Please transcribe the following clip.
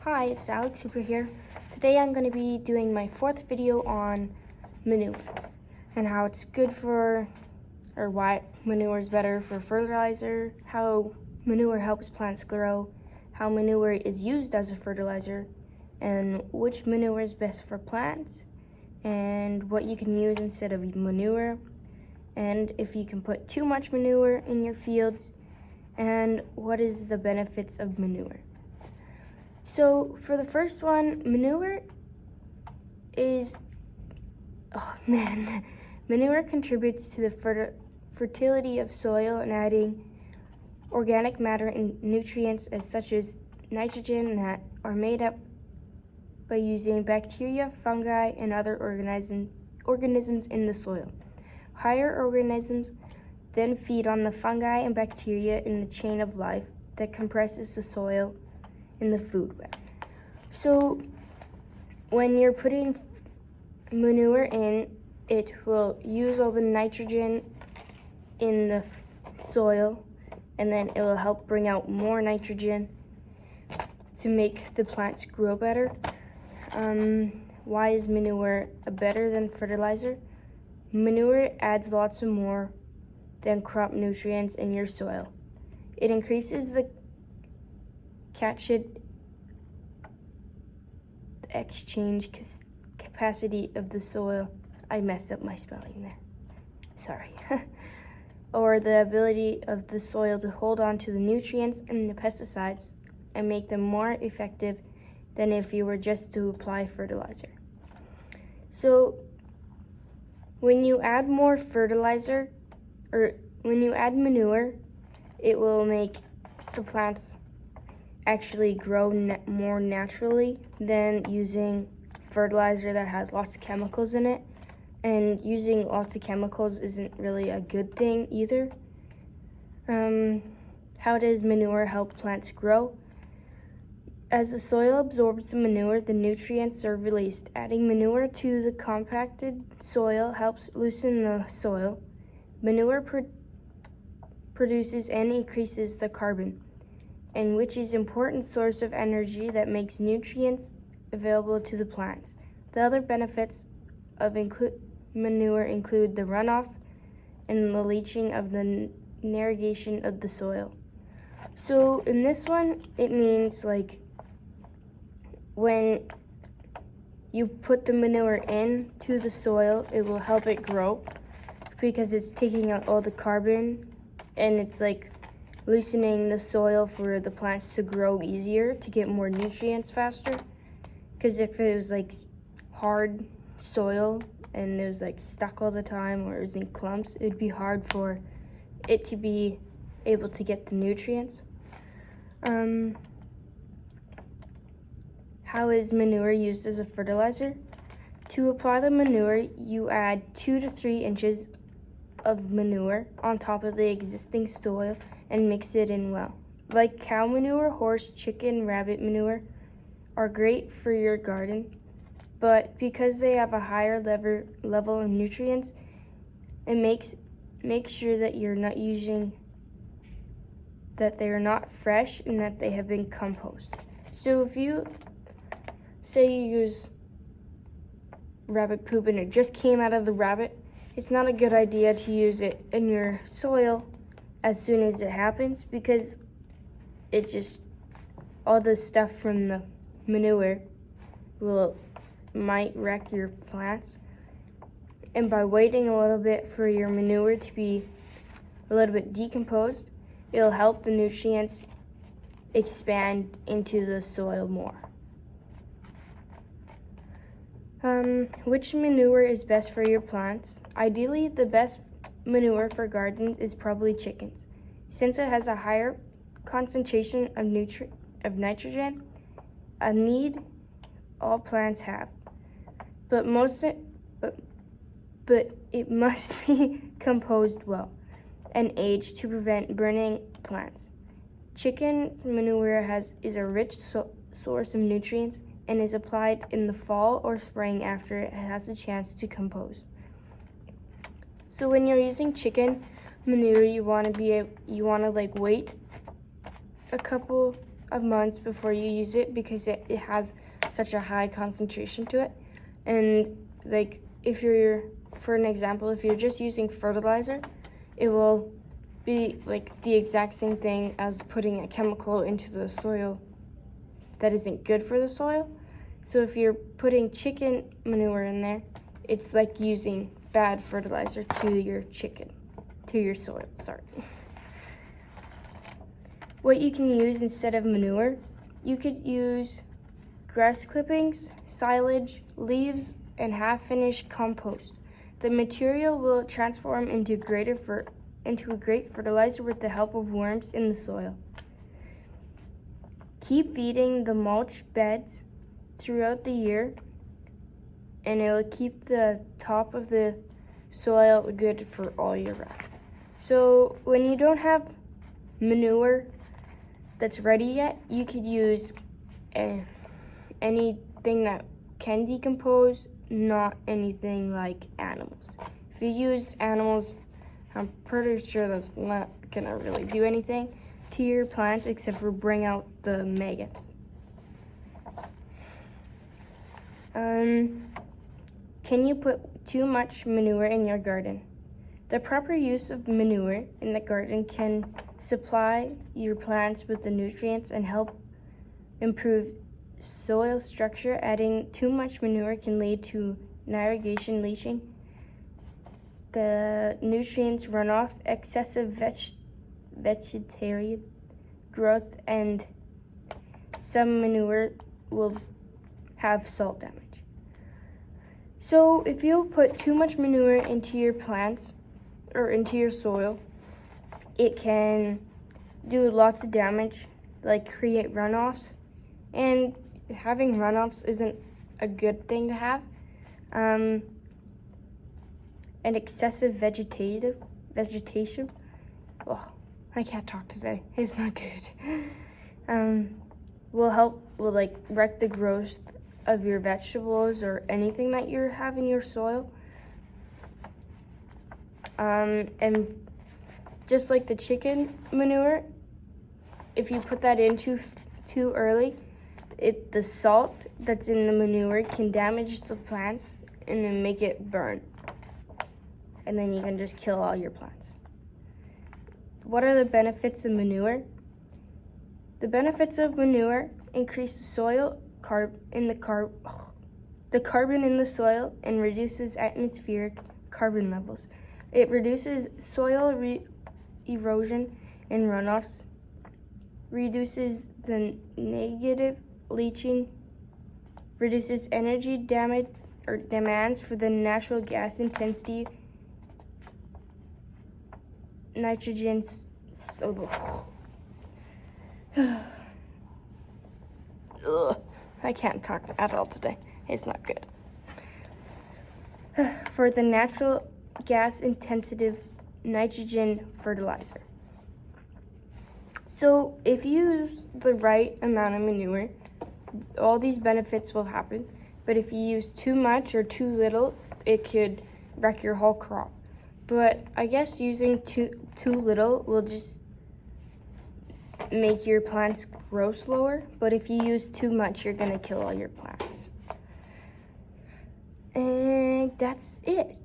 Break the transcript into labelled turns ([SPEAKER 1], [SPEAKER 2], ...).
[SPEAKER 1] Hi, it's Alex Super here. Today I'm going to be doing my fourth video on manure and how it's good for, or why manure is better for fertilizer, how manure helps plants grow, how manure is used as a fertilizer, and which manure is best for plants, and what you can use instead of manure, and if you can put too much manure in your fields, and what is the benefits of manure. So for the first one, manure contributes to the fertility of soil and adding organic matter and nutrients such as nitrogen that are made up by using bacteria, fungi, and other organisms in the soil. Higher organisms then feed on the fungi and bacteria in the chain of life that compresses the soil in the food web. So when you're putting manure in, it will use all the nitrogen in the soil, and then it will help bring out more nitrogen to make the plants grow better. Why is manure better than fertilizer? Manure adds lots of more than crop nutrients in your soil. It increases the cation exchange capacity of the soil. I messed up my spelling there. Sorry. Or the ability of the soil to hold on to the nutrients and the pesticides and make them more effective than if you were just to apply fertilizer. So when you add more fertilizer, or when you add manure, it will make the plants actually grow more naturally than using fertilizer that has lots of chemicals in it. And using lots of chemicals isn't really a good thing either. How does manure help plants grow? As the soil absorbs the manure, the nutrients are released. Adding manure to the compacted soil helps loosen the soil. Manure produces and increases the carbon, and which is an important source of energy that makes nutrients available to the plants. The other benefits of manure include the runoff and the leaching of the irrigation of the soil. So in this one, it means like when you put the manure into the soil, it will help it grow because it's taking out all the carbon, and it's like loosening the soil for the plants to grow easier, to get more nutrients faster. Because if it was like hard soil and it was like stuck all the time, or it was in clumps, it'd be hard for it to be able to get the nutrients. How is manure used as a fertilizer? To apply the manure, you add 2 to 3 inches of manure on top of the existing soil and mix it in well. Like cow manure, horse, chicken, rabbit manure are great for your garden, but because they have a higher level of nutrients, it make sure that you're not using, that they are not fresh and that they have been composted. So if you say you use rabbit poop and it just came out of the rabbit, it's not a good idea to use it in your soil as soon as it happens, because it just, all the stuff from the manure might wreck your plants. And by waiting a little bit for your manure to be a little bit decomposed, it'll help the nutrients expand into the soil more. Which manure is best for your plants? Ideally, the best manure for gardens is probably chickens, since it has a higher concentration of nitrogen, a need all plants have. But it must be composed well and aged to prevent burning plants. Chicken manure is a rich source of nutrients and is applied in the fall or spring after it has a chance to compose. So when you're using chicken manure, you want to wait of months before you use it because it has such a high concentration to it. And like if you're, for an example, if you're just using fertilizer, it will be like the exact same thing as putting a chemical into the soil that isn't good for the soil. So if you're putting chicken manure in there, it's like using bad fertilizer to your soil, sorry. What you can use instead of manure, you could use grass clippings, silage, leaves, and half-finished compost. The material will transform into a great fertilizer with the help of worms in the soil. Keep feeding the mulch beds throughout the year, and it will keep the top of the soil good for all year round. So when you don't have manure that's ready yet, you could use anything that can decompose, not anything like animals. If you use animals, I'm pretty sure that's not gonna really do anything to your plants except for bring out the maggots. Can you put too much manure in your garden? The proper use of manure in the garden can supply your plants with the nutrients and help improve soil structure. Adding too much manure can lead to irrigation leaching, the nutrients runoff, excessive vegetarian growth, and some manure will have salt damage. So if you put too much manure into your plants or into your soil, it can do lots of damage, like create runoffs. And having runoffs isn't a good thing to have. And excessive vegetation. Oh, I can't talk today. It's not good. Will like wreck the growth of your vegetables or anything that you have in your soil. And just like the chicken manure, if you put that in too early, the salt that's in the manure can damage the plants and then make it burn. And then you can just kill all your plants. What are the benefits of manure? The benefits of manure increase the soil the carbon in the soil and reduces atmospheric carbon levels. It reduces soil erosion and runoffs, reduces the negative leaching, reduces energy demands for the natural gas intensity, nitrogen. I can't talk at all today. It's not good. For the natural gas intensive nitrogen fertilizer. So if you use the right amount of manure, all these benefits will happen. But if you use too much or too little, it could wreck your whole crop. But I guess using too little will just make your plants grow slower. But if you use too much, you're gonna kill all your plants. And that's it.